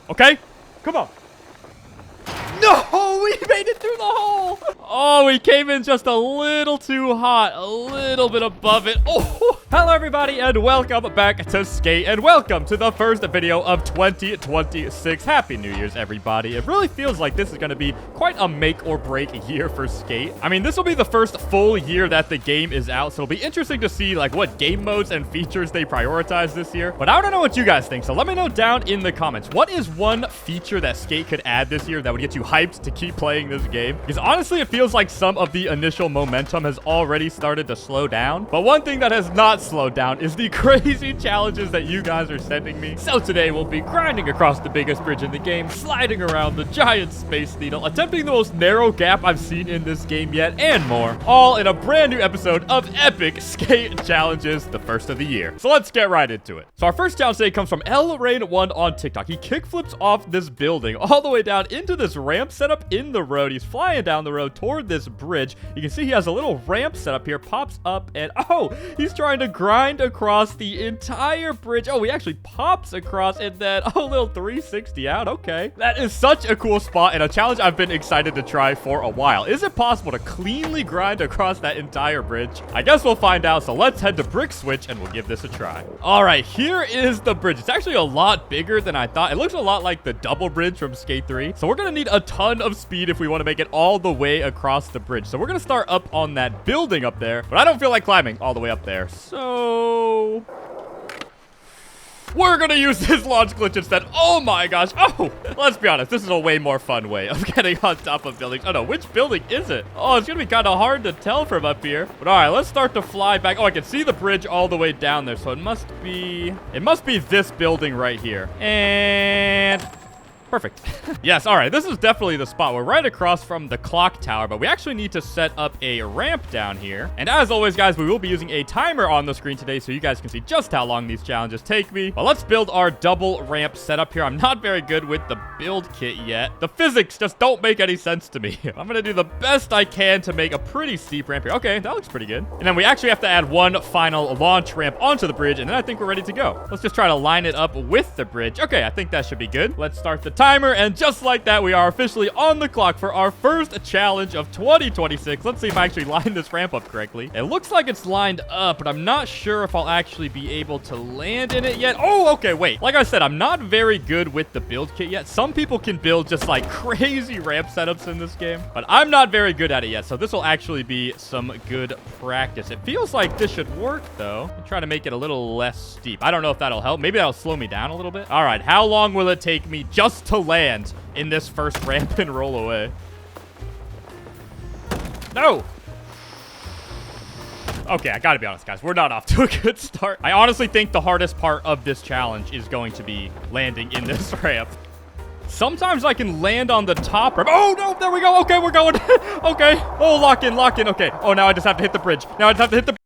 Okay, come on. No, we made it through the hole. Oh, we came in just a little too hot, a little bit above it. Oh, hello everybody and welcome back to Skate and welcome to the first video of 2026. Happy New Year's, everybody. It really feels like this is going to be quite a make or break year for Skate. I mean, this will be the first full year that the game is out, so it'll be interesting to see like what game modes and features they prioritize this year. But I don't know what you guys think, so let me know down in the comments. What is one feature that Skate could add this year that would get you hyped to keep playing this game? Because honestly, it feels like some of the initial momentum has already started to slow down. But one thing that has not slowed down is the crazy challenges that you guys are sending me. So today we'll be grinding across the biggest bridge in the game, sliding around the giant space needle, attempting the most narrow gap I've seen in this game yet, and more. All in a brand new episode of Epic Skate Challenges, the first of the year. So let's get right into it. So our first challenge today comes from LRain1 on TikTok. He kickflips off this building all the way down into this ramp set up in the road. He's flying down the road toward this bridge. You can see he has a little ramp set up here, pops up, and oh, he's trying to grind across the entire bridge. Oh, he actually pops across and then, oh, a little 360 out. Okay. That is such a cool spot and a challenge I've been excited to try for a while. Is it possible to cleanly grind across that entire bridge? I guess we'll find out, so let's head to Brick Switch and we'll give this a try. All right, here is the bridge. It's actually a lot bigger than I thought. It looks a lot like the double bridge from Skate 3. So we're gonna need a ton of speed if we want to make it all the way across the bridge. So we're gonna start up on that building up there, but I don't feel like climbing all the way up there. So we're gonna use this launch glitch instead. Oh my gosh. Oh, let's be honest. This is a way more fun way of getting on top of buildings. Oh no, which building is it? Oh, it's gonna be kind of hard to tell from up here. But all right, let's start to fly back. Oh, I can see the bridge all the way down there. So it must be this building right here. And perfect. Yes, all right, this is definitely the spot. We're right across from the clock tower, but we actually need to set up a ramp down here. And as always, guys, we will be using a timer on the screen today so you guys can see just how long these challenges take me. But let's build our double ramp setup here. I'm not very good with the build kit yet. The physics just don't make any sense to me. I'm gonna do the best I can to make a pretty steep ramp here. Okay, that looks pretty good. And then we actually have to add one final launch ramp onto the bridge, and then I think we're ready to go. Let's just try to line it up with the bridge. Okay, I think that should be good. Let's start the timer, and just like that, we are officially on the clock for our first challenge of 2026. Let's see if I actually line this ramp up correctly. It looks like it's lined up, but I'm not sure if I'll actually be able to land in it yet. Oh, okay, wait. Like I said, I'm not very good with the build kit yet. Some people can build just like crazy ramp setups in this game, but I'm not very good at it yet, so this will actually be some good practice. It feels like this should work, though. I'm trying to make it a little less steep. I don't know if that'll help. Maybe that'll slow me down a little bit. All right, how long will it take me just to land in this first ramp and roll away? No. Okay, I gotta be honest, guys. We're not off to a good start. I honestly think the hardest part of this challenge is going to be landing in this ramp. Sometimes I can land on the top ramp. Oh, no, there we go. Okay, we're going. Okay. Oh, lock in, lock in. Okay. Oh, now I just have to hit the bridge. Now I just have to hit the...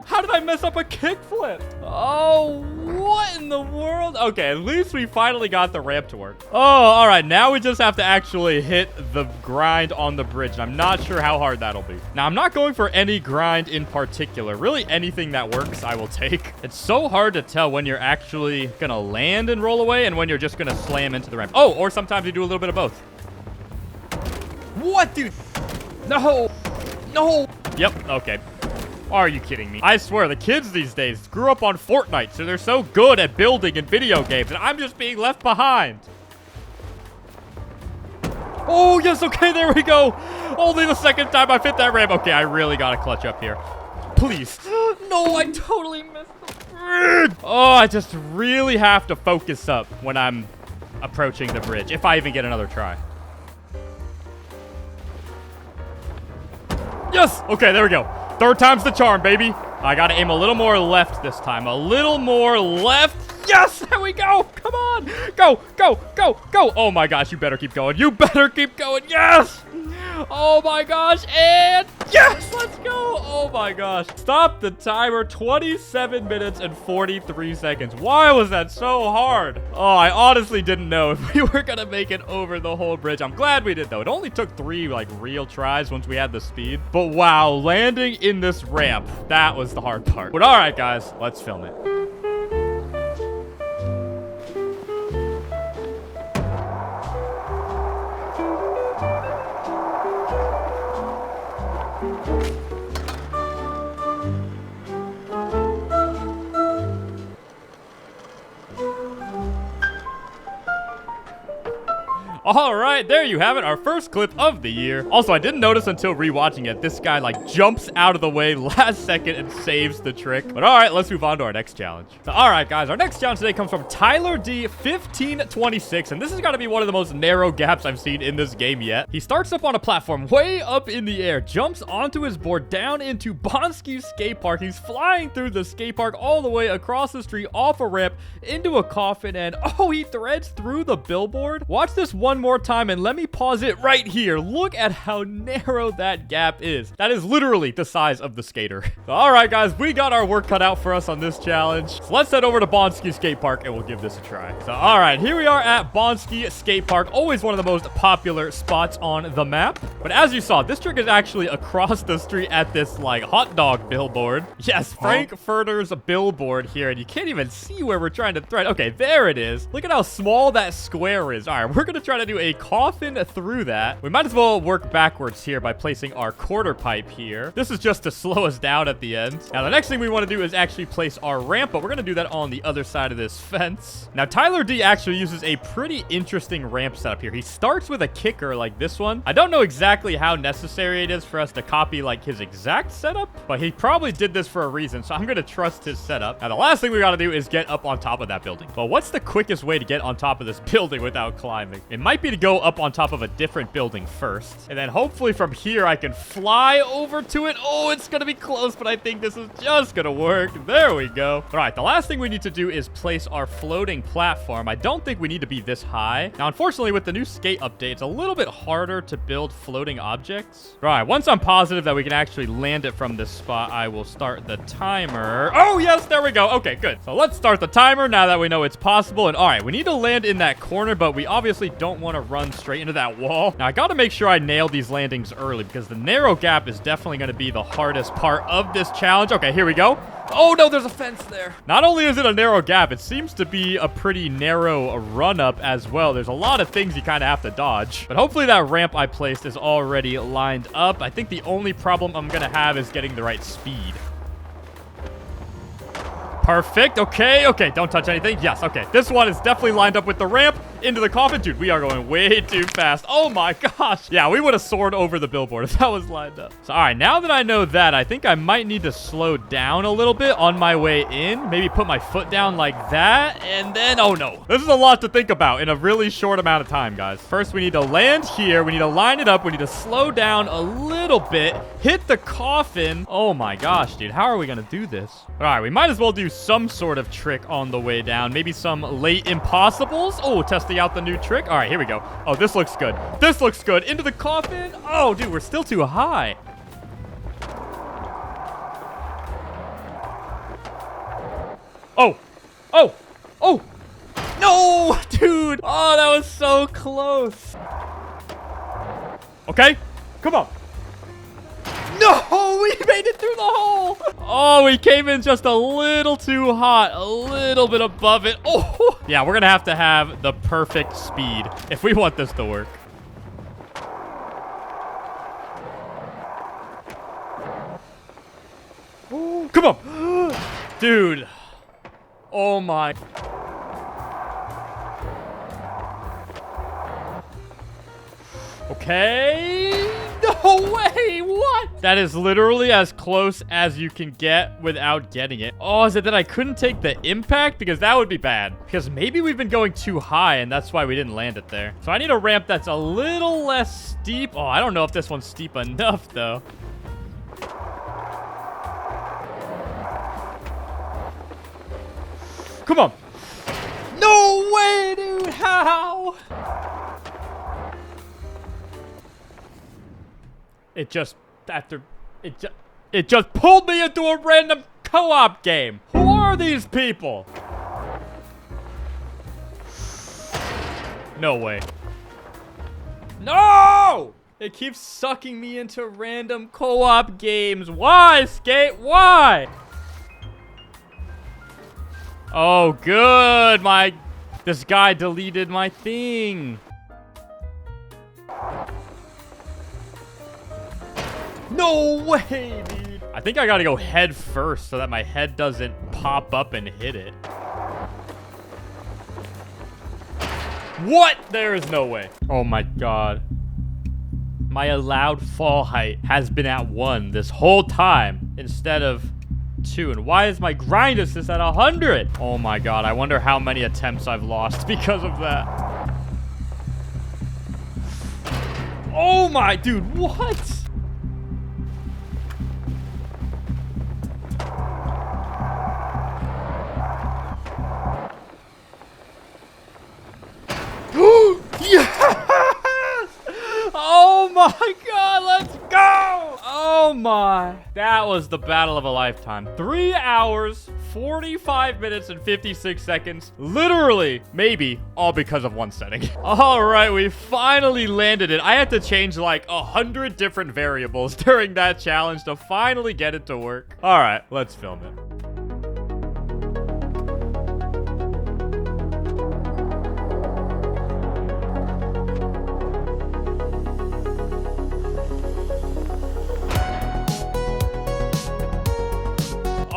How did I mess up a kickflip? Oh, what in the world? Okay, at least we finally got the ramp to work. Oh, all right. Now we just have to actually hit the grind on the bridge. And I'm not sure how hard that'll be. Now, I'm not going for any grind in particular. Really, anything that works, I will take. It's so hard to tell when you're actually going to land and roll away and when you're just going to slam into the ramp. Oh, or sometimes you do a little bit of both. What, dude? No. No. Yep. Okay. Are you kidding me? I swear, the kids these days grew up on Fortnite, so they're so good at building in video games, and I'm just being left behind. Oh, yes, okay, there we go. Only the second time I've hit that ramp. Okay, I really gotta clutch up here. Please. No, I totally missed the bridge. Oh, I just really have to focus up when I'm approaching the bridge, if I even get another try. Yes! Okay, there we go. Third time's the charm, baby. I gotta aim a little more left this time. A little more left. Yes! There we go! Come on! Go! Go! Go! Go! Oh my gosh, you better keep going. You better keep going. Yes! Oh my gosh, and yes, let's go. Oh my gosh. Stop the timer. 27 minutes and 43 seconds. Why was that so hard? Oh, I honestly didn't know if we were gonna make it over the whole bridge. I'm glad we did, though. It only took 3 like real tries once we had the speed. But wow, landing in this ramp, that was the hard part. But all right, guys, let's film it. All right, there you have it, our first clip of the year. Also, I didn't notice until rewatching it, this guy like jumps out of the way last second and saves the trick. But all right, let's move on to our next challenge. So, all right, guys, our next challenge today comes from Tyler D 1526, and this has got to be one of the most narrow gaps I've seen in this game yet. He starts up on a platform way up in the air, jumps onto his board down into Bonsky's skate park. He's flying through the skate park all the way across the street, off a ramp, into a coffin, and oh, he threads through the billboard. Watch this one more time and let me pause it right here. Look at how narrow that gap is. That is literally the size of the skater. All right, guys, we got our work cut out for us on this challenge. So let's head over to Bonsky skate park and we'll give this a try. So, all right, here we are at Bonsky skate park. Always one of the most popular spots on the map. But as you saw, this trick is actually across the street at this like hot dog billboard. Yes, Frankfurter's billboard here, and you can't even see where we're trying to thread. Okay, there it is. Look at how small that square is. All right, we're gonna try to do a coffin through that. We might as well work backwards here by placing our quarter pipe here. This is just to slow us down at the end. Now, the next thing we want to do is actually place our ramp, but we're gonna do that on the other side of this fence. Now, Tyler D actually uses a pretty interesting ramp setup here. He starts with a kicker like this one. I don't know exactly how necessary it is for us to copy like his exact setup, but he probably did this for a reason, so I'm gonna trust his setup. Now, the last thing we gotta do is get up on top of that building. But what's the quickest way to get on top of this building without climbing? It might be to go up on top of a different building first, and then hopefully from here I can fly over to it. Oh, it's gonna be close, but I think this is just gonna work. There we go. All right, the last thing we need to do is place our floating platform. I don't think we need to be this high. Now, unfortunately, with the new skate update, it's a little bit harder to build floating objects. All right, once I'm positive that we can actually land it from this spot, I will start the timer. Oh, yes, there we go. Okay, good. So let's start the timer now that we know it's possible. And all right, we need to land in that corner, but we obviously don't want to run straight into that wall. Now, I got to make sure I nail these landings early because the narrow gap is definitely going to be the hardest part of this challenge. Okay, here we go. Oh, no, there's a fence there. Not only is it a narrow gap, it seems to be a pretty narrow run-up as well. There's a lot of things you kind of have to dodge. But hopefully that ramp I placed is already lined up. I think the only problem I'm going to have is getting the right speed. Perfect. Okay, okay. Don't touch anything. Yes, okay. This one is definitely lined up with the ramp into the coffin. Dude, we are going way too fast. Oh my gosh. Yeah, we would have soared over the billboard if that was lined up. So, all right, now that I know that, I think I might need to slow down a little bit on my way in. Maybe put my foot down like that, and then, oh no. This is a lot to think about in a really short amount of time, guys. First, we need to land here. We need to line it up. We need to slow down a little bit, hit the coffin. Oh my gosh, dude. How are we going to do this? All right, we might as well do some sort of trick on the way down. Maybe some late impossibles. Oh, testing out the new trick. All right, here we go. Oh, this looks good. This looks good. Into the coffin. Oh, dude, we're still too high. Oh. Oh. Oh. No, dude. Oh, that was so close. Okay. Come on. No, we made it through the hole. Oh, we came in just a little too hot, a little bit above it. Oh, yeah, we're going to have the perfect speed if we want this to work. Oh, come on. Dude. Oh, my. Okay. No way. What? That is literally as close as you can get without getting it. Oh, is it that I couldn't take the impact? Because that would be bad. Because maybe we've been going too high and that's why we didn't land it there. So I need a ramp that's a little less steep. Oh, I don't know if this one's steep enough though. Come on. No way, dude. How? It just pulled me into a random co-op game. Who are these people? No way. No! It keeps sucking me into random co-op games. Why, Skate? Why? Oh, good. This guy deleted my thing. No way, dude. I think I gotta go head first so that my head doesn't pop up and hit it. What? There is no way. Oh my God. My allowed fall height has been at 1 this whole time instead of 2. And why is my grind assist at 100? Oh my God. I wonder how many attempts I've lost because of that. Oh my, dude, what? Yes! Oh my God, let's go! Oh my. That was the battle of a lifetime. 3 hours, 45 minutes, and 56 seconds. Literally, maybe, all because of one setting. All right, we finally landed it. I had to change like 100 different variables during that challenge to finally get it to work. All right, let's film it.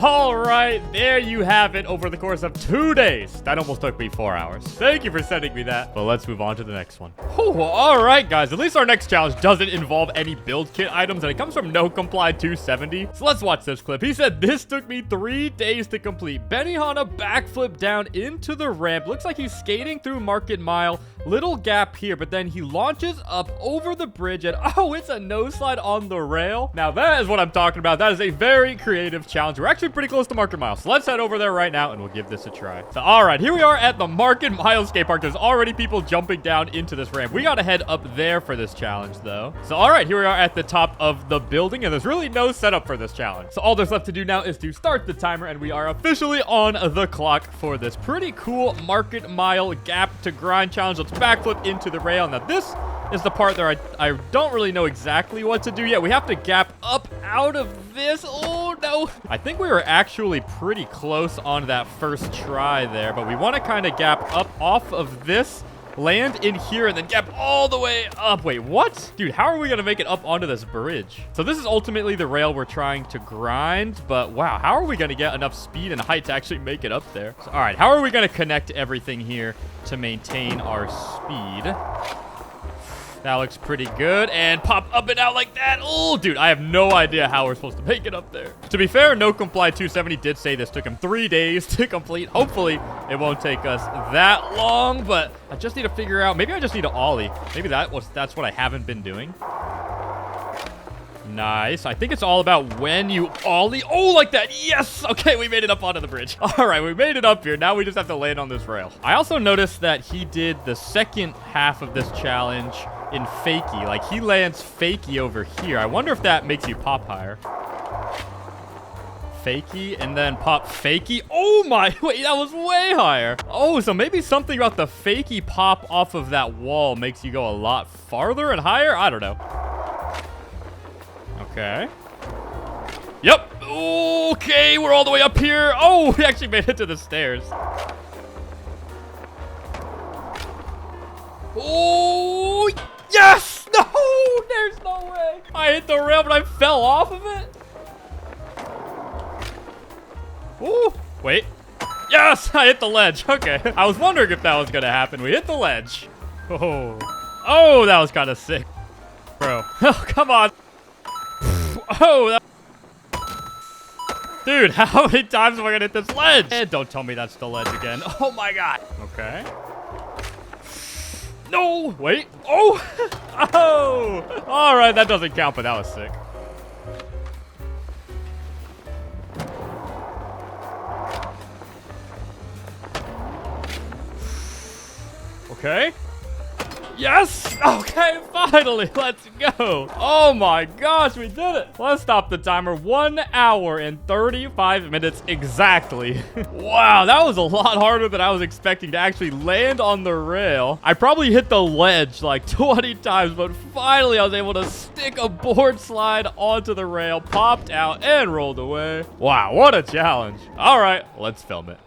All right, there you have it over the course of 2 days. That almost took me 4 hours. Thank you for sending me that. But let's move on to the next one. Oh, all right, guys. At least our next challenge doesn't involve any build kit items, and it comes from NoComply270. So let's watch this clip. He said, this took me 3 days to complete. Benihana backflip down into the ramp. Looks like he's skating through Market Mile. Little gap here, but then he launches up over the bridge, and oh, it's a nose slide on the rail. Now, that is what I'm talking about. That is a very creative challenge. We're actually pretty close to Market Mile, so let's head over there right now and we'll give this a try. So all right, here we are at the Market Mile skate park. There's already people jumping down into this ramp. We gotta head up there for this challenge though. So all right, here we are at the top of the building, and there's really no setup for this challenge. So all there's left to do now is to start the timer, and we are officially on the clock for this pretty cool Market Mile gap to grind challenge. Let's backflip into the rail. Now this is the part there I don't really know exactly what to do yet. We have to gap up out of this. Oh no. I think we were actually pretty close on that first try there, but we want to kind of gap up off of this, land in here, and then gap all the way up. Wait, what? Dude, how are we going to make it up onto this bridge? So this is ultimately the rail we're trying to grind, but wow, how are we going to get enough speed and height to actually make it up there? So, all right, how are we going to connect everything here to maintain our speed? That looks pretty good. And pop up and out like that. Oh, dude, I have no idea how we're supposed to make it up there. To be fair, NoComply270 did say this took him 3 days to complete. Hopefully, it won't take us that long, but I just need to figure out. Maybe I just need to ollie. Maybe that's what I haven't been doing. Nice. I think it's all about when you ollie. Oh, like that. Yes. Okay, we made it up onto the bridge. All right, we made it up here. Now we just have to land on this rail. I also noticed that he did the second half of this challenge in fakie. Like, he lands fakie over here. I wonder if that makes you pop higher. Fakie and then pop fakie. Oh my, wait, that was way higher. Oh, so maybe something about the fakie pop off of that wall makes you go a lot farther and higher? I don't know. Okay. Yep. Okay, we're all the way up here. Oh, we actually made it to the stairs. Oh, yes! No, there's no way. I hit the rail, but I fell off of it. Oh, wait. Yes, I hit the ledge. Okay. I was wondering if that was going to happen. We hit the ledge. Oh, that was kind of sick. Bro. Oh, come on. Oh, dude, how many times am I gonna hit this ledge? And don't tell me that's the ledge again. Oh my god. Okay. No, wait. Oh, oh. All right, that doesn't count, but that was sick. Okay. Yes! Okay, finally, let's go. Oh my gosh, we did it. Let's stop the timer. 1 hour and 35 minutes exactly. Wow, that was a lot harder than I was expecting to actually land on the rail. I probably hit the ledge like 20 times, but finally I was able to stick a board slide onto the rail, popped out, and rolled away. Wow, what a challenge. All right, let's film it.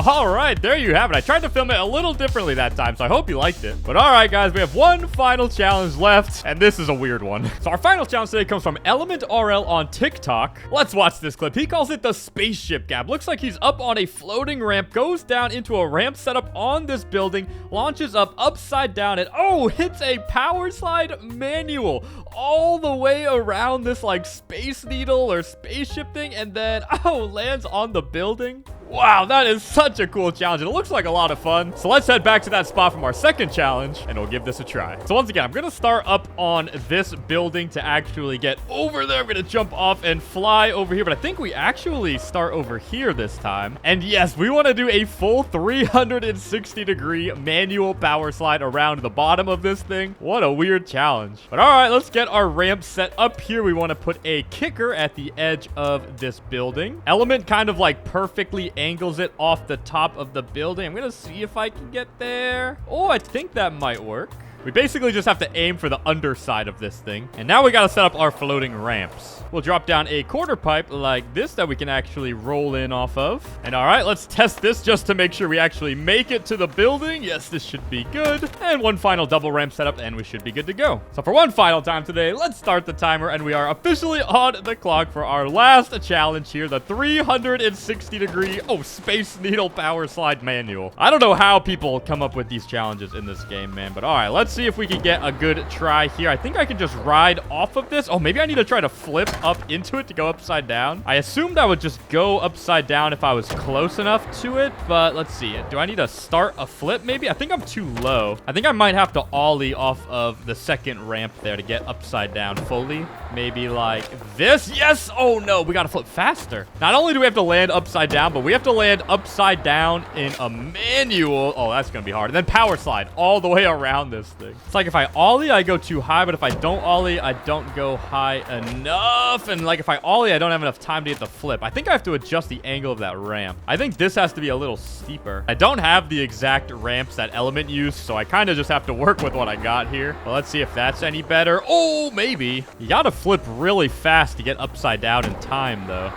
All right, there you have it. I tried to film it a little differently that time, so I hope you liked it. But all right, guys, we have one final challenge left, and this is a weird one. So our final challenge today comes from Element RL on TikTok. Let's watch this clip. He calls it the spaceship gap. Looks like he's up on a floating ramp, goes down into a ramp set up on this building, launches up upside down, and oh, hits a power slide manual all the way around this like space needle or spaceship thing, and then oh, lands on the building. Wow, that is such a cool challenge. It looks like a lot of fun. So let's head back to that spot from our second challenge, and we'll give this a try. So once again, I'm going to start up on this building to actually get over there. I'm going to jump off and fly over here, but I think we actually start over here this time. And yes, we want to do a full 360-degree manual power slide around the bottom of this thing. What a weird challenge. But all right, let's get our ramp set up here. We want to put a kicker at the edge of this building. Element kind of like perfectly angles it off the top of the building. I'm gonna see if I can get there. Oh, I think that might work. We basically just have to aim for the underside of this thing. And now we gotta set up our floating ramps. We'll drop down a quarter pipe like this that we can actually roll in off of. And all right, let's test this just to make sure we actually make it to the building. Yes, this should be good. And one final double ramp setup, and we should be good to go. So for one final time today, let's start the timer, and we are officially on the clock for our last challenge here, the 360-degree, Space Needle Power Slide Manual. I don't know how people come up with these challenges in this game, man, but all right, let's see if we can get a good try here. I think I can just ride off of this. Oh, maybe I need to try to flip up into it to go upside down. I assumed I would just go upside down if I was close enough to it, but let's see. Do I need to start a flip maybe? I think I'm too low. I think I might have to ollie off of the second ramp there to get upside down fully. Maybe like this. Yes! Oh no, we gotta flip faster. Not only do we have to land upside down, but we have to land upside down in a manual. Oh, that's gonna be hard. And then power slide all the way around this thing. It's like if I ollie, I go too high, but if I don't ollie, I don't go high enough. And like if I ollie, I don't have enough time to get the flip. I think I have to adjust the angle of that ramp. I think this has to be a little steeper. I don't have the exact ramps that Element used, so I kind of just have to work with what I got here. Well, let's see if that's any better. Oh, maybe. You gotta flip really fast to get upside down in time, though.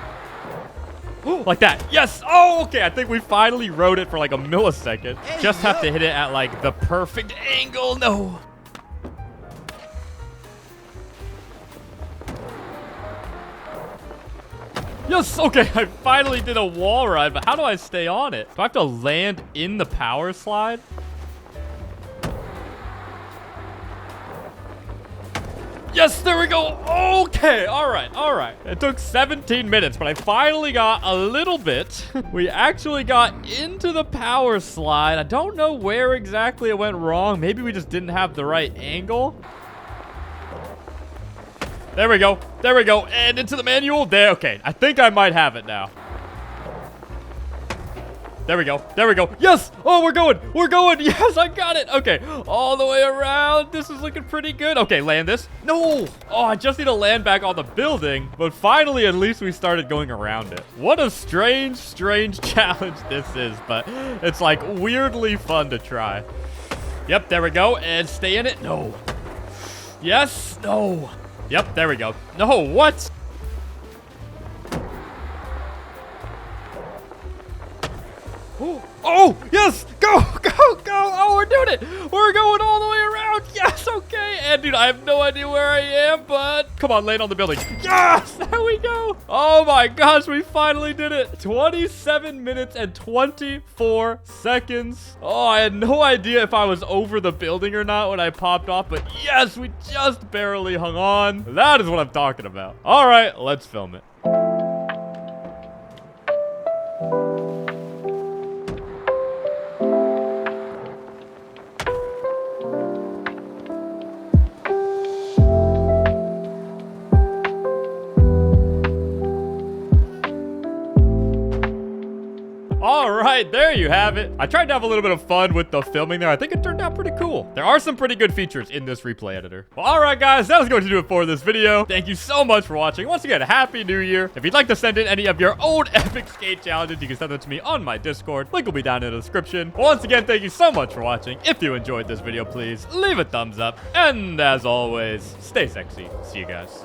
Like that. Yes. Oh, okay. I think we finally rode it for like a millisecond. Just have to hit it at like the perfect angle. No. Yes. Okay. I finally did a wall ride, but how do I stay on it? Do I have to land in the power slide? Yes, there we go. Okay, all right. It took 17 minutes, but I finally got a little bit. We actually got into the power slide. I don't know where exactly it went wrong. Maybe we just didn't have the right angle. There we go. And into the manual. There, okay. I think I might have it now. There we go. Yes! Oh, we're going. Yes, I got it. Okay, all the way around. This is looking pretty good. Okay, land this. No! Oh, I just need to land back on the building. But finally, at least we started going around it. What a strange challenge this is. But it's like weirdly fun to try. Yep, there we go. And stay in it. No. Yes. No. Yep, there we go. No, what? Oh, yes! Go! Oh, we're doing it! We're going all the way around! Yes, okay! And, dude, I have no idea where I am, but... Come on, land on the building. Yes! There we go! Oh, my gosh, we finally did it! 27 minutes and 24 seconds. Oh, I had no idea if I was over the building or not when I popped off, but yes, we just barely hung on. That is what I'm talking about. All right, let's film it. All right, there you have it. I tried to have a little bit of fun with the filming there. I think it turned out pretty cool. There are some pretty good features in this replay editor. Well, all right, guys, that was going to do it for this video. Thank you so much for watching. Once again, Happy New Year. If you'd like to send in any of your own epic skate challenges, you can send them to me on my Discord. Link will be down in the description. Once again, thank you so much for watching. If you enjoyed this video, please leave a thumbs up. And as always, stay sexy. See you guys.